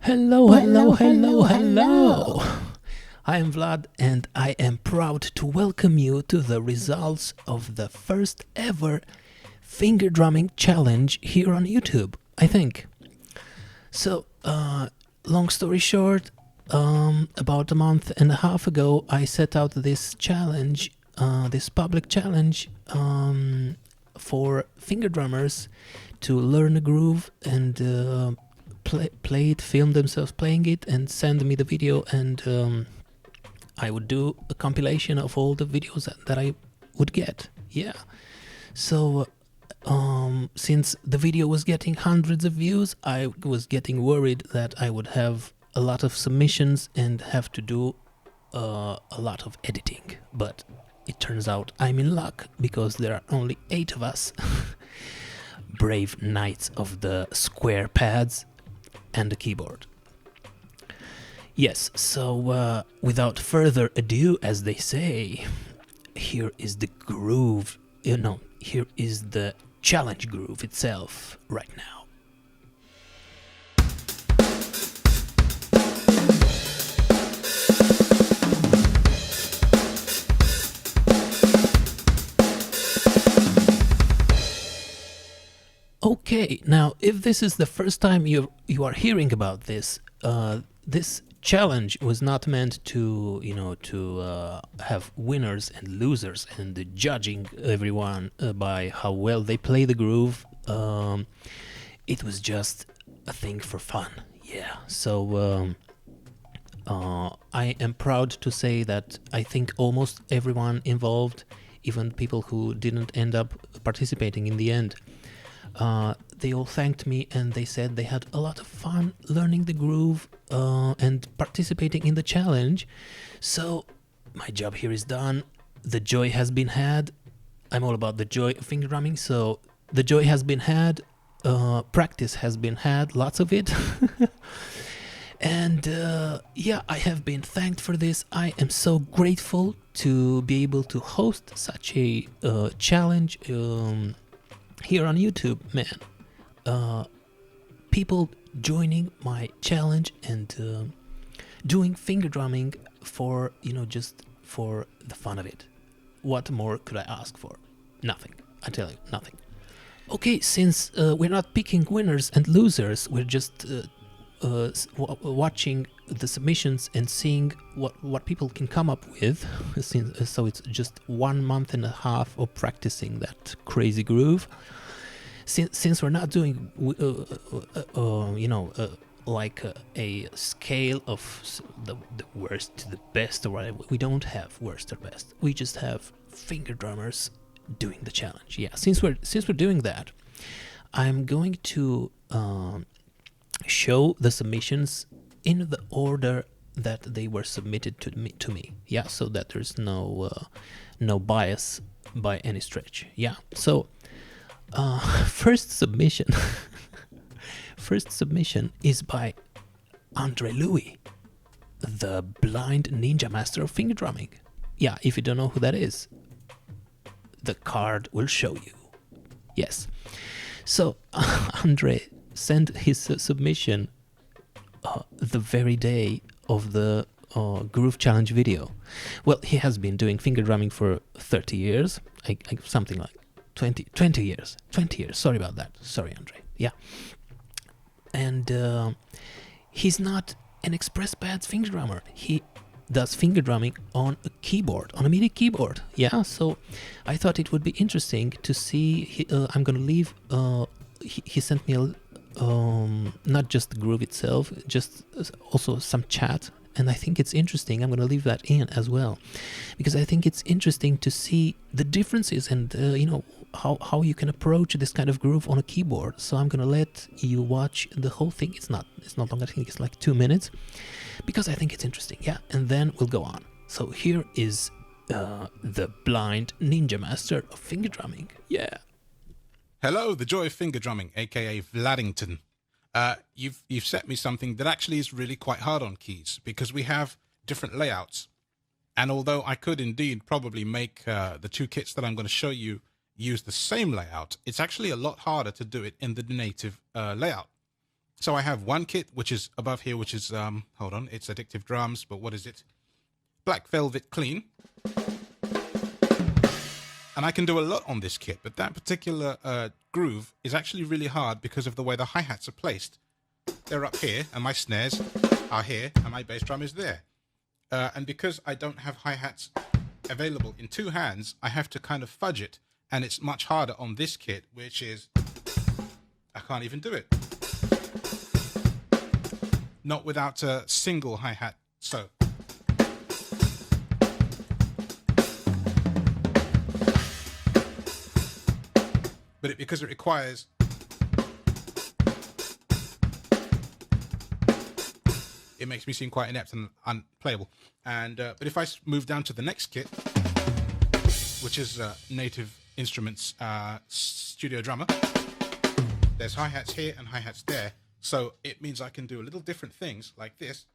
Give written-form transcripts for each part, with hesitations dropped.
Hello, hello, hello, hello. I am Vlad and I am proud to welcome you to the results of the first ever finger drumming challenge here on YouTube, I think. So, long story short, about a month and a half ago I set out this challenge, this public challenge for finger drummers to learn a groove and play it, film themselves playing it, and send me the video, and I would do a compilation of all the videos that I would get. Yeah. So since the video was getting hundreds of views, I was getting worried that I would have a lot of submissions and have to do a lot of editing. But it turns out I'm in luck because there are only 8 of us. Brave knights of the XpressPads and the keyboard. Yes, so without further ado, as they say, here is the groove, here is the challenge groove itself right now. Okay, now if this is the first time you are hearing about this, this challenge was not meant to, have winners and losers and judging everyone by how well they play the groove. It was just a thing for fun. Yeah. So I am proud to say that I think almost everyone involved, even people who didn't end up participating in the end, they all thanked me and they said they had a lot of fun learning the groove and participating in the challenge. So my job here is done. The joy has been had. I'm all about the joy of finger drumming, so the joy has been had. Practice has been had, lots of it. And yeah, I have been thanked for this. I am so grateful to be able to host such a challenge here on YouTube, man. People joining my challenge and doing finger drumming for, just for the fun of it. What more could I ask for? Nothing. I tell you, nothing. Okay, since we're not picking winners and losers, we're just watching the submissions and seeing what people can come up with. So it's just 1.5 months of practicing that crazy groove. Since we're not doing, like a scale of the worst to the best or whatever. We don't have worst or best. We just have finger drummers doing the challenge. Yeah. Since we're doing that, I'm going to show the submissions in the order that they were submitted to me. Yeah. So that there's no bias by any stretch. Yeah. So. First submission is by Andre Louis, the blind ninja master of finger drumming. Yeah, if you don't know who that is, the card will show you. Yes. So Andre sent his submission the very day of the groove challenge video. Well, he has been doing finger drumming for 30 years, something like 20 years. Sorry about that. Sorry, Andre. Yeah. And he's not an XpressPads finger drummer. He does finger drumming on a keyboard, on a MIDI keyboard. Yeah. So I thought it would be interesting to see. I'm gonna leave. He sent me not just the groove itself, just also some chat. And I think it's interesting. I'm going to leave that in as well, because I think it's interesting to see the differences and how you can approach this kind of groove on a keyboard. So I'm going to let you watch the whole thing. It's not long. I think it's like 2 minutes, because I think it's interesting. Yeah, and then we'll go on. So here is the blind ninja master of finger drumming. Yeah. Hello, the joy of finger drumming, aka Vladington. You've set me something that actually is really quite hard on keys, because we have different layouts. And although I could indeed probably make the 2 kits that I'm going to show you use the same layout, it's actually a lot harder to do it in the native layout. So I have one kit, which is above here, which is, hold on, it's Addictive Drums, but what is it? Black Velvet Clean. And I can do a lot on this kit, but that particular groove is actually really hard because of the way the hi-hats are placed. They're up here, and my snares are here, and my bass drum is there. And because I don't have hi-hats available in two hands, I have to kind of fudge it, and it's much harder on this kit, which is, I can't even do it. Not without a single hi-hat. So. But because it requires it makes me seem quite inept and unplayable. And but if I move down to the next kit, which is Native Instruments Studio Drummer, there's hi-hats here and hi-hats there. So it means I can do a little different things like this.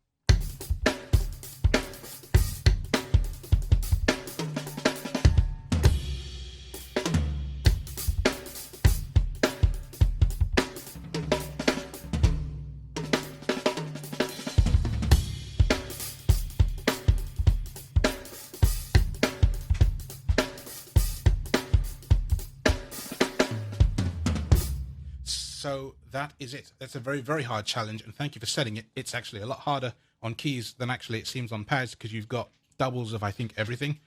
So that is it. That's a very, very hard challenge, and thank you for setting it. It's actually a lot harder on keys than actually it seems on pads, because you've got doubles of, I think, everything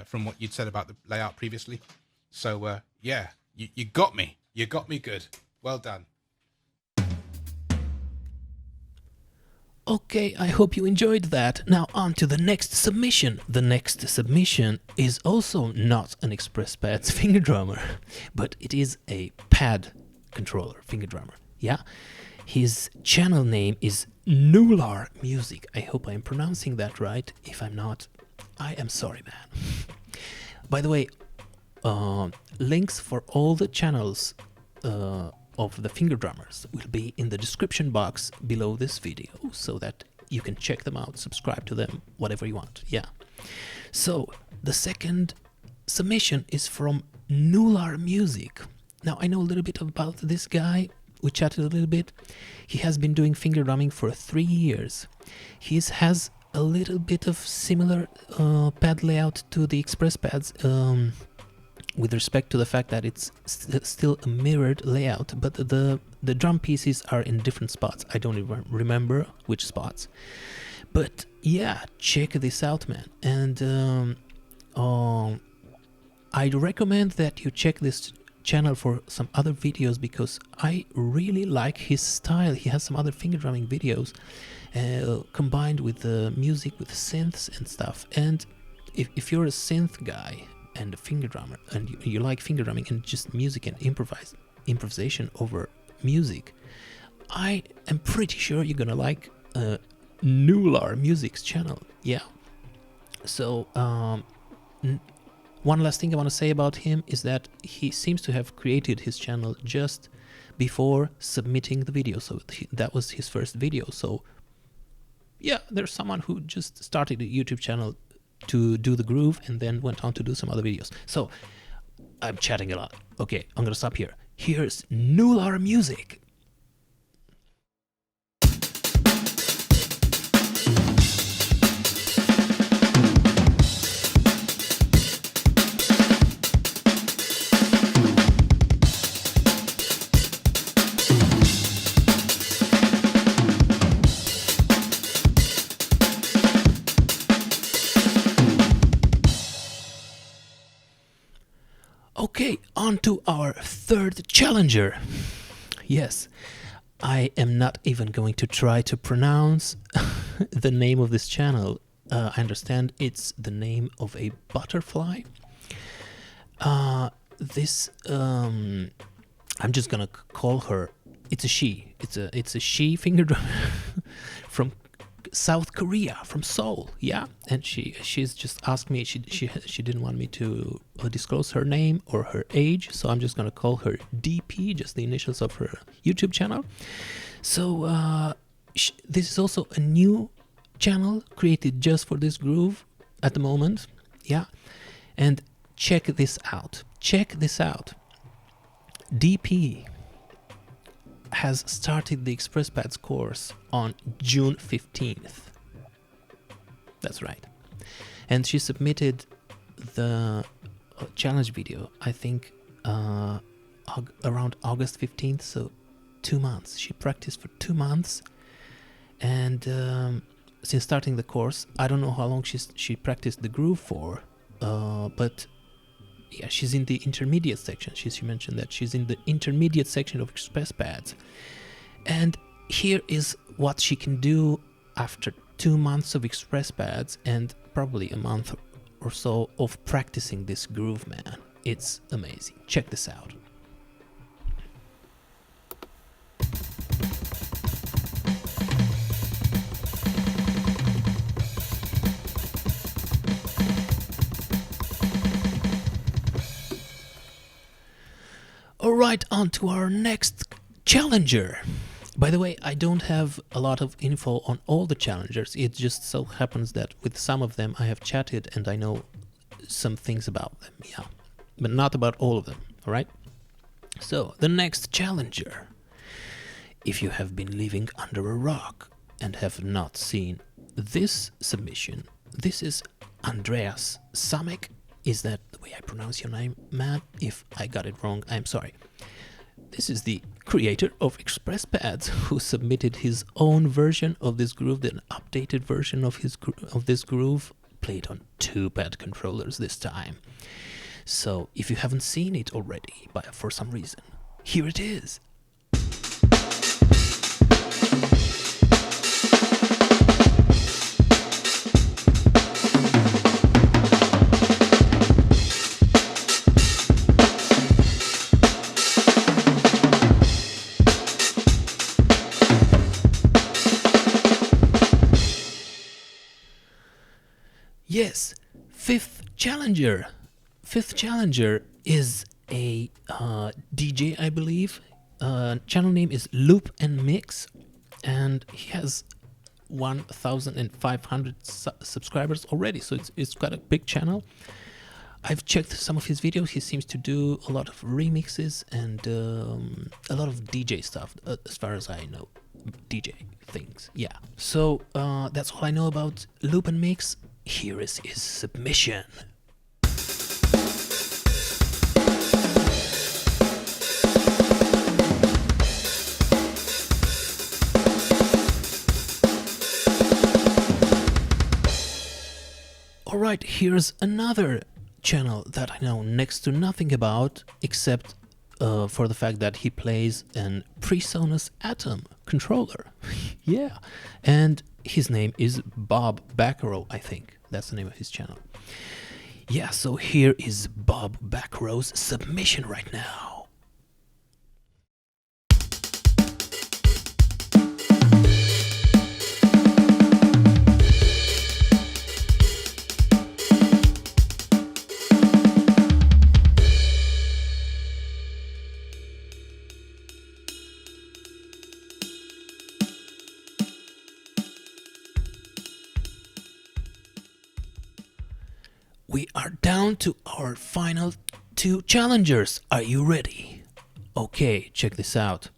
from what you'd said about the layout previously. So, yeah, you got me. You got me good. Well done. Okay, I hope you enjoyed that. Now on to the next submission. The next submission is also not an XpressPads finger drummer, but it is a pad controller finger drummer. Yeah, his channel name is Noolur Music. I hope I'm pronouncing that right. If I'm not, I am sorry, man. By the way, links for all the channels of the finger drummers will be in the description box below this video, so that you can check them out, subscribe to them, whatever you want. Yeah. So the second submission is from Noolur Music. Now, I know a little bit about this guy. We chatted a little bit. He has been doing finger drumming for 3 years. He has a little bit of similar pad layout to the XpressPads, with respect to the fact that it's still a mirrored layout, but the drum pieces are in different spots. I don't even remember which spots. But yeah, check this out, man. And I'd recommend that you check this channel for some other videos, because I really like his style. He has some other finger drumming videos combined with the music, with synths and stuff. And if you're a synth guy and a finger drummer, and you like finger drumming and just music and improvisation over music, I am pretty sure you're gonna like Noolur Music's channel. Yeah. So one last thing I want to say about him is that he seems to have created his channel just before submitting the video. So that was his first video. So yeah, there's someone who just started a YouTube channel to do the groove and then went on to do some other videos. So I'm chatting a lot. Okay, I'm gonna stop here. Here's Noolur Music. Okay, on to our third challenger. Yes, I am not even going to try to pronounce the name of this channel. I understand it's the name of a butterfly. I'm just gonna call her. It's a she. It's a she finger drum from South Korea, from Seoul. Yeah, and she's just asked me. She didn't want me to disclose her name or her age, so I'm just gonna call her DP, just the initials of her YouTube channel. So this is also a new channel created just for this groove at the moment. Yeah, and check this out. Check this out. DP has started the XpressPads course on June 15th. That's right. And she submitted the challenge video, I think, around August 15th, so 2 months. She practiced for 2 months, and since starting the course, I don't know how long she practiced the groove for, but yeah, she's in the intermediate section. She mentioned that she's in the intermediate section of XpressPads, and here is what she can do after 2 months of XpressPads and probably a month or so of practicing this groove, man. It's amazing. Check this out. Alright, on to our next challenger. By the way, I don't have a lot of info on all the challengers. It just so happens that with some of them I have chatted and I know some things about them, yeah. But not about all of them, alright? So, the next challenger. If you have been living under a rock and have not seen this submission, this is Andreas Samek. Is that the way I pronounce your name, man? If I got it wrong, I'm sorry. This is the creator of XpressPads who submitted his own version of this groove, an updated version of this groove, played on 2 pad controllers this time. So if you haven't seen it already, for some reason, here it is. Yes, fifth challenger. Fifth challenger is a DJ, I believe. Channel name is Loop and Mix, and he has 1,500 subscribers already, so it's quite a big channel. I've checked some of his videos. He seems to do a lot of remixes and a lot of DJ stuff, as far as I know. DJ things, yeah. So that's all I know about Loop and Mix. Here is his submission. Alright, here's another channel that I know next to nothing about, except for the fact that he plays an PreSonus Atom controller. Yeah, and his name is Bob Becker, I think. That's the name of his channel. Yeah, so here is Bob Becker's submission right now. We are down to our final 2 challengers. Are you ready? Okay, check this out.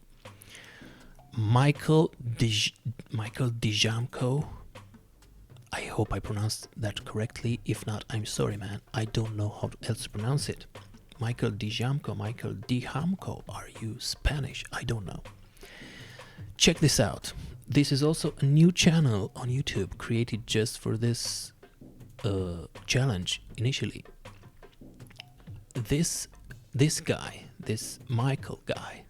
Michael Dijamko. I hope I pronounced that correctly. If not, I'm sorry, man. I don't know how else to pronounce it. Michael Dijamko, Michael Dijamko. Are you Spanish? I don't know. Check this out. This is also a new channel on YouTube created just for this challenge initially. This guy, this Michael guy,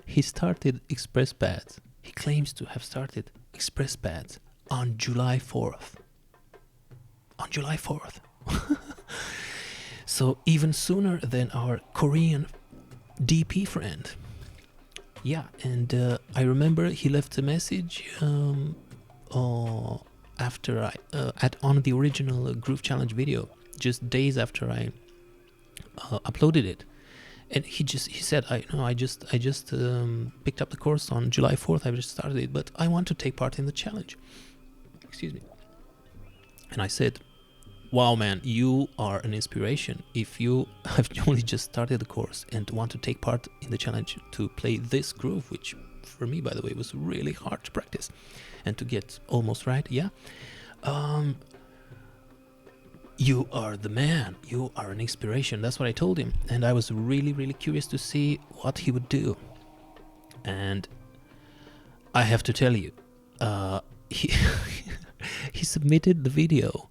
he started XpressPads. He claims to have started XpressPads on July 4th. On July 4th. So even sooner than our Korean DP friend. Yeah, and I remember he left a message after on the original Groove Challenge video, just days after I uploaded it, and he said, I just picked up the course on July 4th. I just started it, but I want to take part in the challenge. Excuse me. And I said, wow, man, you are an inspiration. If you have only just started the course and want to take part in the challenge to play this groove, which for me, by the way, was really hard to practice and to get almost right, yeah, you are the man. You are an inspiration. That's what I told him. And I was really, really curious to see what he would do. And I have to tell you, he he submitted the video,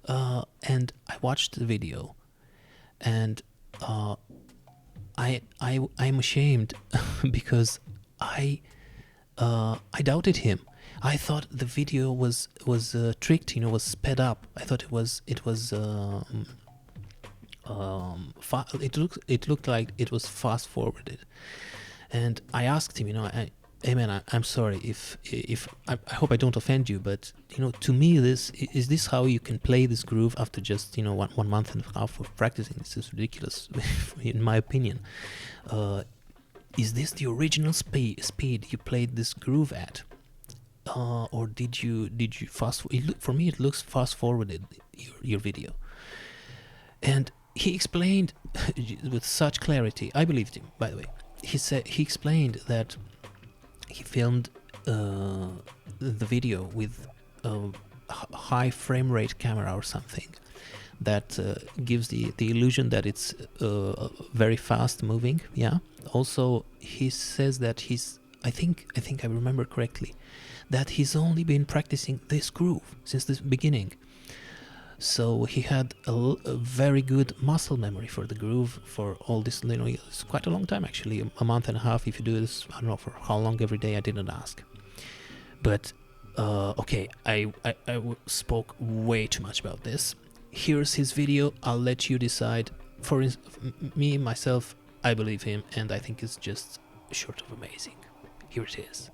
and I watched the video, and I'm ashamed because I doubted him. I thought the video was tricked, was sped up. I thought it looked like it was fast forwarded. And I asked him, hey man, I'm sorry if I hope I don't offend you, but to me, is this how you can play this groove after just 1 month and a half of practicing? This is ridiculous, in my opinion. Is this the original speed you played this groove at, or did you fast? For me, it looks fast forwarded, your video. And he explained with such clarity. I believed him, by the way. He explained that he filmed the video with a high frame rate camera or something that gives the illusion that it's very fast moving. Yeah. Also, he says that I think I remember correctly, that he's only been practicing this groove since the beginning. So he had a very good muscle memory for the groove for all this. It's quite a long time, actually, a month and a half. If you do this, I don't know for how long every day, I didn't ask. But okay, I spoke way too much about this. Here's his video. I'll let you decide. For me, myself, I believe him, and I think it's just short of amazing. Here it is.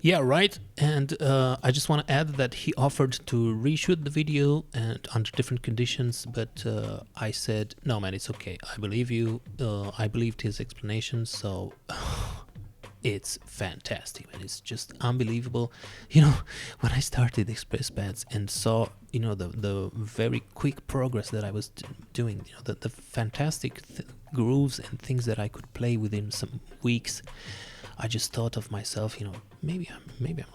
Yeah, right. And I just want to add that he offered to reshoot the video and under different conditions, but I said, no, man, it's okay. I believe you. I believed his explanations, so it's fantastic, man. It's just unbelievable. When I started XpressPads and saw, the very quick progress that I was doing, the fantastic grooves and things that I could play within some weeks, I just thought of myself, maybe I'm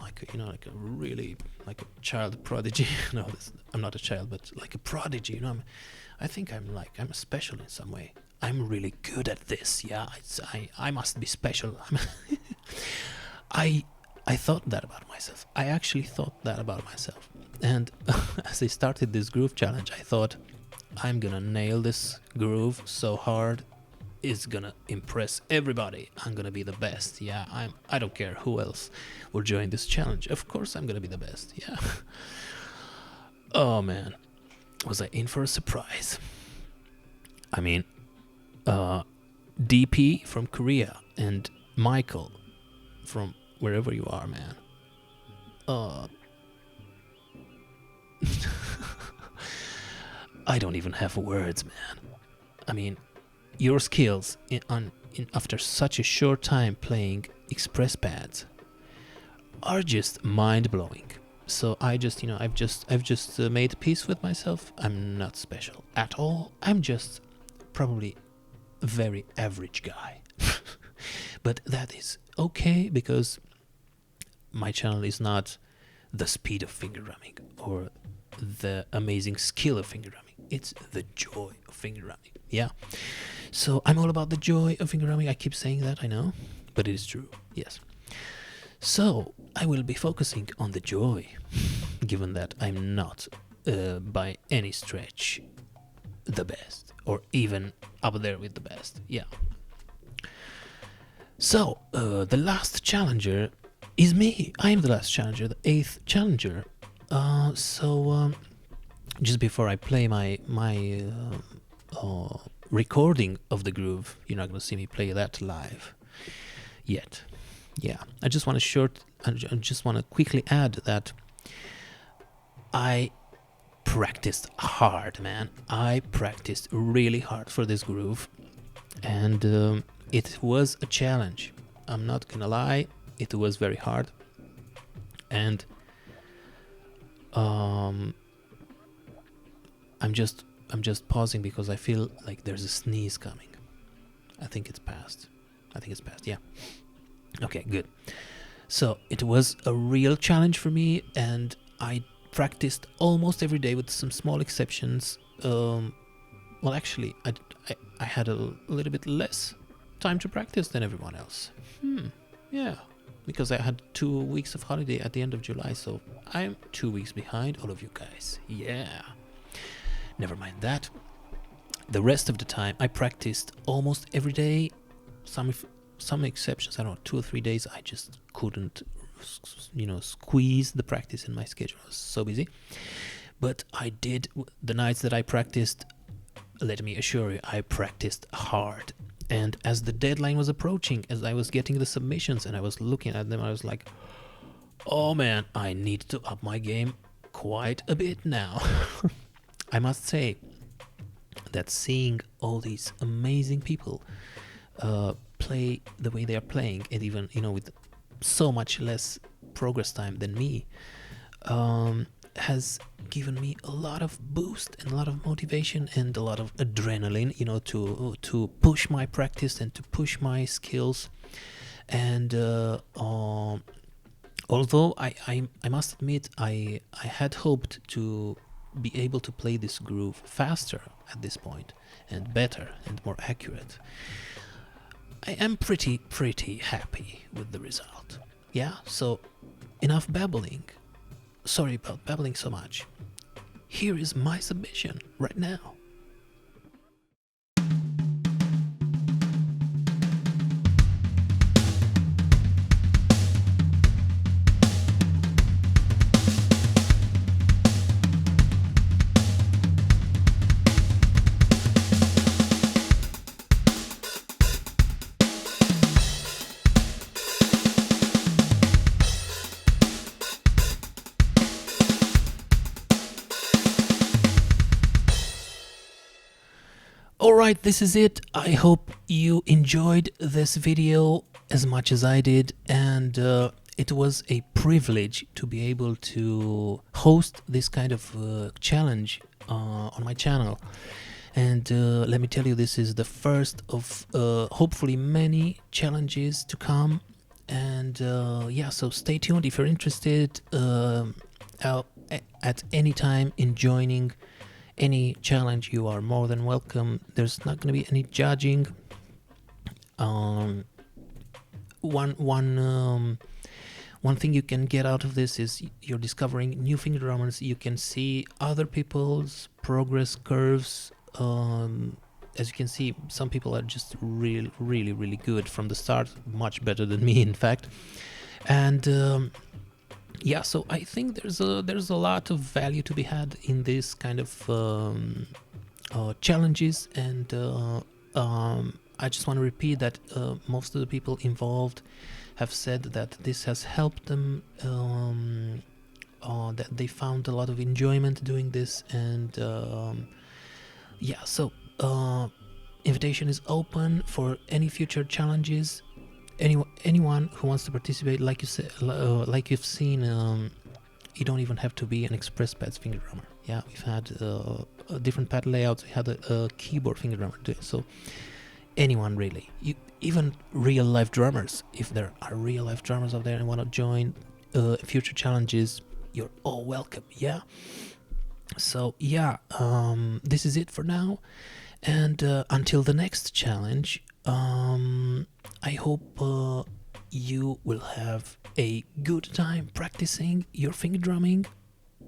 like, like a really, like a child prodigy. No, I'm not a child, but like a prodigy. I think I'm special in some way. I'm really good at this. Yeah, I must be special. I thought that about myself. I actually thought that about myself. And as I started this groove challenge, I thought, I'm gonna nail this groove so hard. Is gonna impress everybody. I'm gonna be the best. Yeah, I don't care who else will join this challenge. Of course I'm gonna be the best. Yeah. Oh man, was I in for a surprise? I mean, DP from Korea and Michael from wherever you are, man. I don't even have words, man. I mean, your skills after such a short time playing XpressPads are just mind-blowing. So I've just made peace with myself. I'm not special at all. I'm just probably a very average guy. But that is okay, because my channel is not the speed of finger drumming or the amazing skill of finger drumming. It's the joy of finger drumming. Yeah. So I'm all about the joy of finger drumming. I keep saying that, I know, but it is true. Yes. So I will be focusing on the joy, given that I'm not by any stretch the best, or even up there with the best. Yeah. So the last challenger is me. I am the last challenger, the 8th challenger. Just before I play my recording of the groove, you're not gonna see me play that live yet. Yeah, I just want to quickly add that I practiced hard, man. I practiced really hard for this groove, and it was a challenge. I'm not gonna lie, it was very hard. And I'm just pausing because I feel like there's a sneeze coming. I think it's past. Yeah. Okay, good. So it was a real challenge for me, and I practiced almost every day with some small exceptions. Well, actually, I had a little bit less time to practice than everyone else. Yeah, because I had 2 weeks of holiday at the end of July, so I'm 2 weeks behind all of you guys. Yeah. Never mind that. The rest of the time, I practiced almost every day. Some exceptions, I don't know, 2 or 3 days, I just couldn't, squeeze the practice in my schedule. I was so busy. But I did, the nights that I practiced, let me assure you, I practiced hard. And as the deadline was approaching, as I was getting the submissions and I was looking at them, I was like, oh man, I need to up my game quite a bit now. I must say that seeing all these amazing people play the way they are playing, and even, with so much less progress time than me, has given me a lot of boost and a lot of motivation and a lot of adrenaline, to push my practice and to push my skills. And although I must admit I had hoped to be able to play this groove faster at this point, and better and more accurate, I am pretty happy with the result. Yeah, so enough babbling. Sorry about babbling so much. Here is my submission right now. Alright, this is it. I hope you enjoyed this video as much as I did, and it was a privilege to be able to host this kind of challenge on my channel. And let me tell you, this is the first of hopefully many challenges to come. And yeah, so stay tuned if you're interested at any time in joining any challenge. You are more than welcome. There's not going to be any judging. One thing you can get out of this is you're discovering new finger drummers. You can see other people's progress curves. As you can see, some people are just really good from the start, much better than me, in fact. And yeah, so I think there's a lot of value to be had in this kind of challenges, and I just want to repeat that most of the people involved have said that this has helped them, that they found a lot of enjoyment doing this, and yeah, so invitation is open for any future challenges. Anyone who wants to participate, like you said, like you've seen, you don't even have to be an XpressPads finger drummer. Yeah, we've had different pad layouts. We had a keyboard finger drummer too. So anyone really, even real life drummers, if there are real life drummers out there and want to join future challenges, you're all welcome. Yeah. So yeah, this is it for now, and until the next challenge. I hope you will have a good time practicing your finger drumming,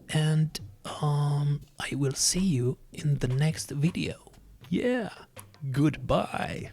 and I will see you in the next video. Yeah, goodbye.